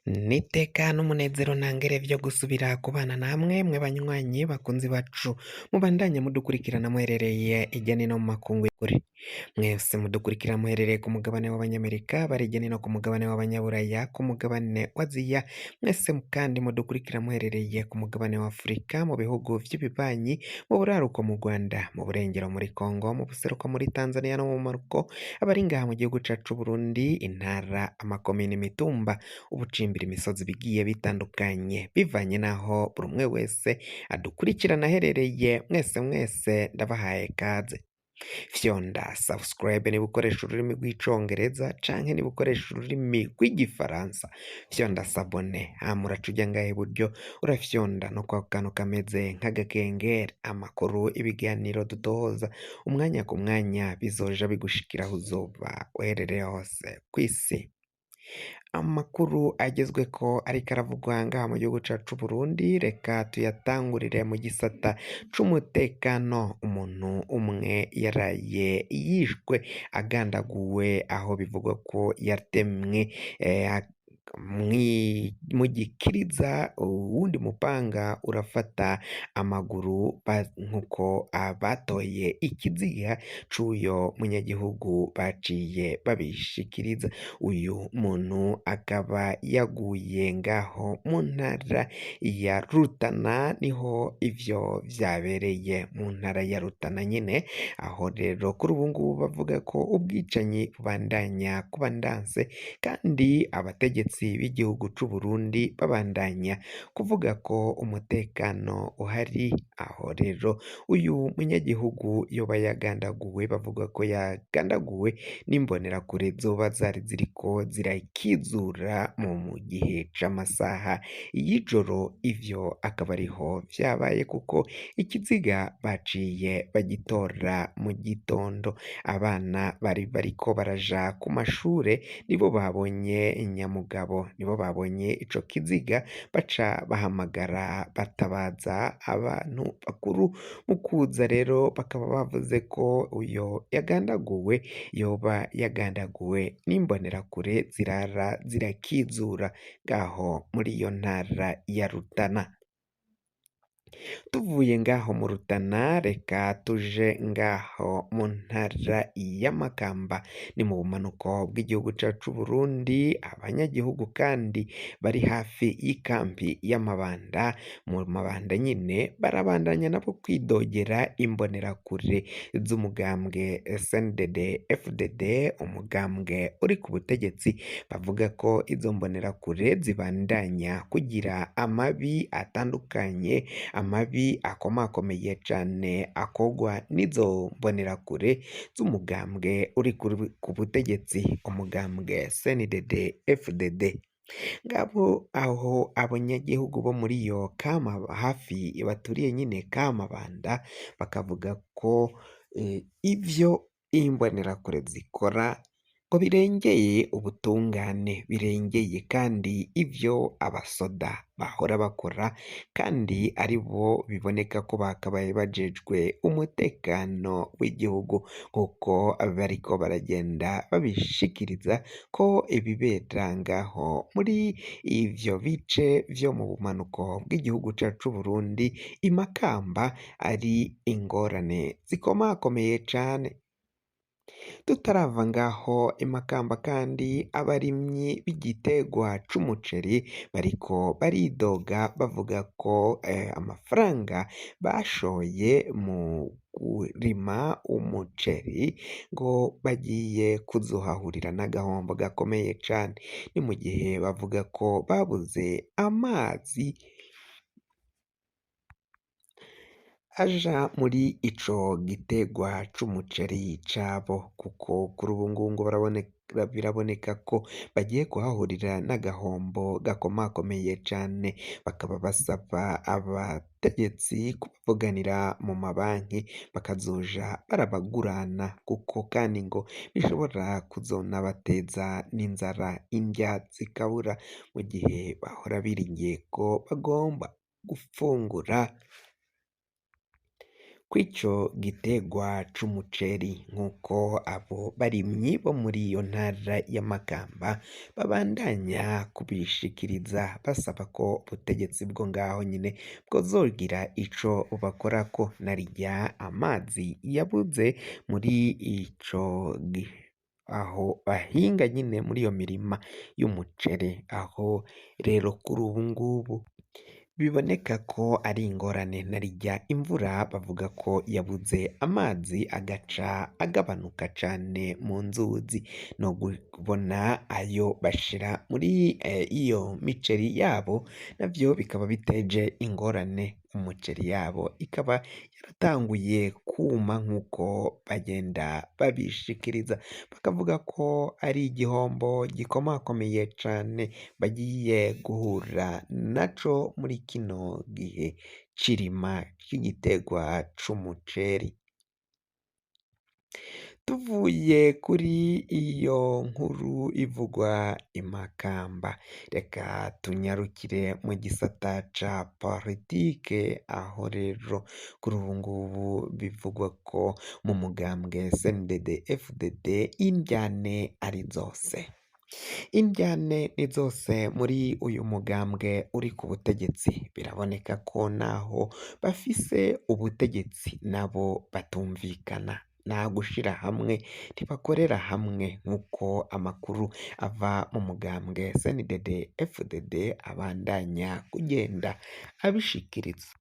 N'iteka n'umunezero ntangere vyo gusubira kubana namwe mwe banywanyi bakunzi bacu mubandanye mudukurikirana muherereye irya nino mu makungu y'ukuri, mwese mudukurikira muherereye ku mugabane w'abanyamerika bari irya nino ku mugabane w'abanyaburaya, ku mugabane wa Aziya, mwese kandi mudukurikira muherereye ku mugabane wa Afurika, mu bihugu vy'ibibanyi, mu buraruko mu Rwanda, mu burengero muri Kongo, mu buseruko muri Tanzania no mu manuko, abari ngaha mu gihugu cacu Burundi, intara, amakomine, imitumba, ubucimbira, imisozi bigiye bitandukanye bivanye naho buri umwe wese adukurikirana aherereye, mwese ndabahaye kaze. Fyonda subscribe niba ukoresha ururimi rw'icongereza canke niba ukoresha ururimi rw'igifaransa, fyonda sabone hama uraca uja ngaha iburyo urafyonda no kwa kantu kameze nk'agakengeri, amakuru, ibiganiro dutohoza umwanya ku mwanya bizoja bigushikira aho uzoba uherereye hose kw'isi. Amakuru agezweko ariko aravugwa ngaha mu gihugu cacu Burundi, reka tuyatangurire mu gisata c'umutekano. Umuntu umwe yaraye yishwe agandaguwe, aho bivugwa ko yatemwe mu gikiriza, uwundi mupanga urafata amaguru nkuko batoye ikiziga c'uyo munyagihugu baciye babishikiriza. Uyu muntu akaba yaguye ngaho mu ntara ya Rutana, niho ivyo vyabereye, mu ntara ya Rutana nyene, aho rero kuri ubu ngubu bavuga ko ubwicanyi bubandanya kuba ndanse, kandi abategetsi b'igihugu c'u Burundi babandanya kuvuga ko umutekano uhari. Aho rero uyu munyagihugu yoba yagandaguwe, bavuga ko yagandaguwe n'imbonerakure zoba zari ziriko zirakizura mu gihe c'amasaha y'ijoro. Ivyo akaba ariho vyabaye kuko ikiziga baciye bagitora mu gitondo. Abana bari bariko baraja ku mashure nibo babonye nyamugabo, nibo babonye ico kiziga baca bahamagara batabaza abantu bakuru. Mu kuza rero bakaba bavuze ko uyo yagandaguwe yoba yagandaguwe n'imbonerakure zirara zirakizura ngaho muri iyo ntara ya Rutana. Tuvuye ngaho mu Rutana, reka tuje ngaho mu ntara ya Makamba, ni mu bumanuko bw'igihugu cacu Burundi. Abanyagihugu kandi bari hafi y'ikambi y'Amabanda, mu Mabanda nyine barabandanya nabo kwidogera imbonerakure z'umugambwe SNDD FDD, umugambwe uri ku butegetsi. Bavuga ko izo mbonerakure zibandanya kugira amabi atandukanye, amabi akomakomeye cane akogwa n'izo mbonerakure z'umugambwe uri ku butegetsi, umugambwe SNDD FDD. Ngabo aho abanyagihugu bo muri iyo hafi baturiye nyine Kamabanda bakavuga ko ivyo imbonerakure zikora ngo birengeye ubutungane, birengeye kandi ivyo abasoda bahora bakora, kandi ari bo biboneka ko bakabaye bajejwe umutekano w'igihugu, nk'uko bariko baragenda babishikiriza ko ibibera ngaho muri ivyo bice vyo mu bumanuko bw'igihugu cacu Burundi i Makamba ari ingorane zikomakomeye cane. Tutarava ngaho i Makamba kandi abarimyi b'igitegwa c'umuceri bariko baridoga bavuga ko amafaranga bashoye mu kurima umuceri ngo bagiye kuzohahurira n'agahombo gakomeye cane. Ni mu gihe bavuga ko babuze amazi aja muri ico gitegwa c'umuceri cabo, kuko kuri ubu ngubu ngo biraboneka ko bagiye kuhahurira n'agahombo gakomakomeye cane. Bakaba basaba abategetsi kubavuganira mu mabanki bakazoja barabagurana, kuko kandi ngo bishobora kuzonabateza n'inzara, indya zikabura, mu gihe bahora biringiye ko bagomba gufungura. kw'ico gitegwa c'umuceri nk'uko abo barimyi bo muri iyo ntara ya Makamba babandanya kubishikiriza basaba ko ubutegetsi bwo ngaho nyine bwozogira ico bubakorako narirya amazi yabuze muri ico aho bahinga nyine muri iyo mirima y'umuceri, aho rero kuri ubu ngubu biboneka ko ari ingorane narirya imvura bavuga ko yabuze amazi agaca agabanuka cane mu nzuzi, no kubona ayo bashira muri iyo miceri yabo navyo bikaba biteje ingorane, umuceri yabo ikaba yaratanguye kuma nk'uko bagenda babishikiriza, bakavuga ko ari igihombo gikomakomeye cane bagiye guhura naco muri kino gihe c'irima ry'igitegwa c'umuceri. Tuvuye kuri iyo nkuru ivugwa i Makamba, reka tunyarukire mu gisata ca politike, aho rero kuri ubu ngubu bivugwa ko mu mugambwe CNDD-FDD indyane ari zose. Indyane ni zose muri uyu mugambwe uri ku butegetsi, biraboneka ko naho bafise ubutegetsi nabo batumvikana, nta gushira hamwe, ntibakorera hamwe nk'uko amakuru ava mu mugambwe CNDD-FDD abandanya kugenda abishikiriza.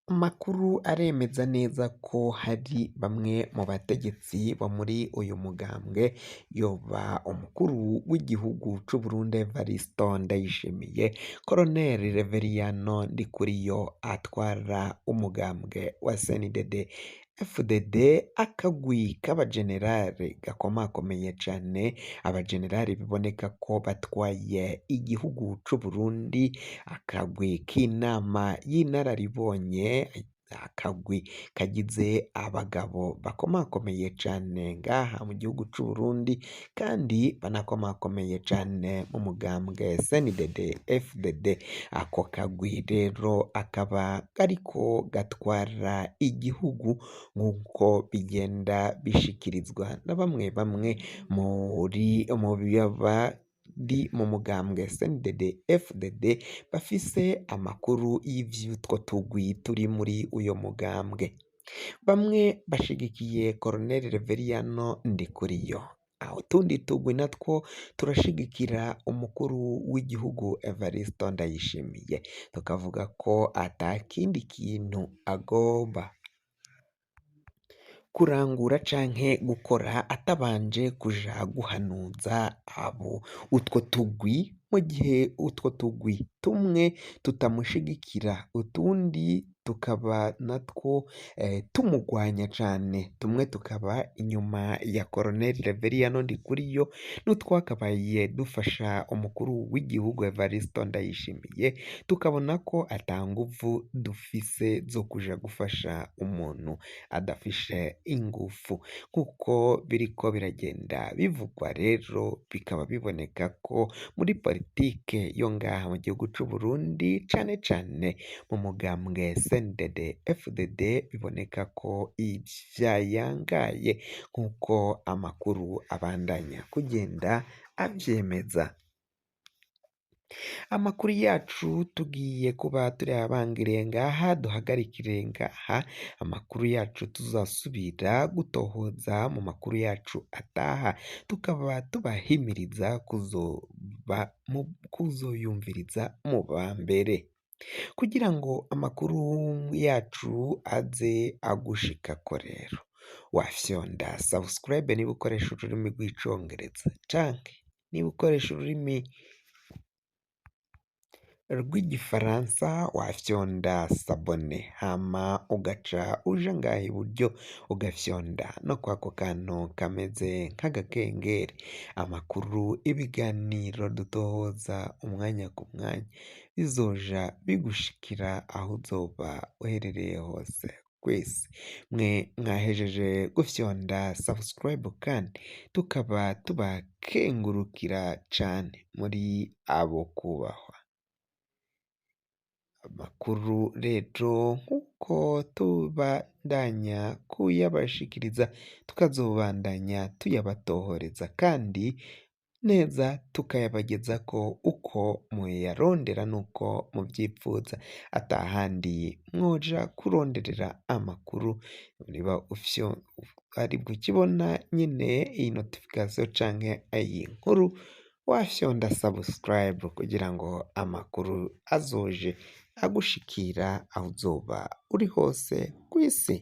Amakuru aremeza neza ko hari bamwe mu bategetsi bo muri uyu mugambwe, yoba umukuru w'igihugu c'Uburundi Evaristo Ndayishimiye, Colonel Reveriyano Ndikuriyo atwara umugambwe wa CNDD-FDD, akagwi k'abajenerali gakomakomeye cane, abajenerali biboneka ko batwaye igihugu c'Uburundi, akagwi k'inama y'inararibonye, akagwi kagize abagabo bakomakomeye cane ngaha mu gihugu c'Uburundi kandi banakomakomeye cane mu mugambwe CNDD-FDD. Ako kagwi rero akaba kariko gatwara igihugu nk'uko bigenda bishikirizwa na bamwe bamwe muri mu mugambwe CNDD-FDD bafise amakuru y'ivy'utwo tugwi turi muri uyo mugambwe. Bamwe bashigikiye Colonel Reveriyano Ndikuriyo, aho utundi tugwi natwo turashigikira umukuru w'igihugu Evaristo Ndayishimiye, tukavuga ko ata kindi kintu agomba kurangura canke gukora atabanje kuja guhanuza utwo tugwi, mu gihe utwo tugwi tumwe tutamushigikira, utundi tukaba natwo tumugwanya cane, tumwe tukaba inyuma ya Colonel Reveriyano Ndikuriyo, n'utwakabaye dufasha umukuru w'igihugu Evaristo Ndayishimiye, tukabona ko ata nguvu dufise zo kuja gufasha umuntu adafishe ingufu. Nk'uko biriko biragenda bivugwa rero, bikaba biboneka ko muri politike yo ngaha mu gihugu c'Uburundi, cane cane mu mugambwe CNDD-FDD, biboneka ko vyayangaye nk'uko amakuru abandanya kugenda avyemeza. Amakuru yacu tugiye kuba turayabangiriye ngaha, duhagarikire ngaha, amakuru yacu tuzasubira gutohoza mu makuru yacu ataha, tukaba tubahimiriza kuzoyumviriza mu ba mbere, kugira ngo amakuru yacu aze agushikako. Rero wafyonda subscribe niba ukoresha ururimi rw'icongereza, canke niba ukoresha ururimi rw'igifaransa wafyonda sabone, hama ugaca uja ngaha iburyo ugafyonda no kwako kantu kameze nk'agakengeri, amakuru, ibiganiro dutohoza umwanya ku mwanya bizoja bigushikira aho uzoba uherereye hose kw'isi. Mwe mwahejeje gufyonda subscribe, kandi tukaba tubakengurukira cane muri abo kubahwa. Amakuru rero nk'uko tubandanya kuyabashikiriza, tukazobandanya tuyabatohoreza kandi neza tukayabagezako uko muyarondera n'uko muvyipfuza, atahandi mwoja kuronderera amakuru, niba ari bukibona nyene iyi notification canke iyi nkuru, wafyonda subscribe kugira ngo amakuru azoje agushikira aho uzoba uri hose kw'isi.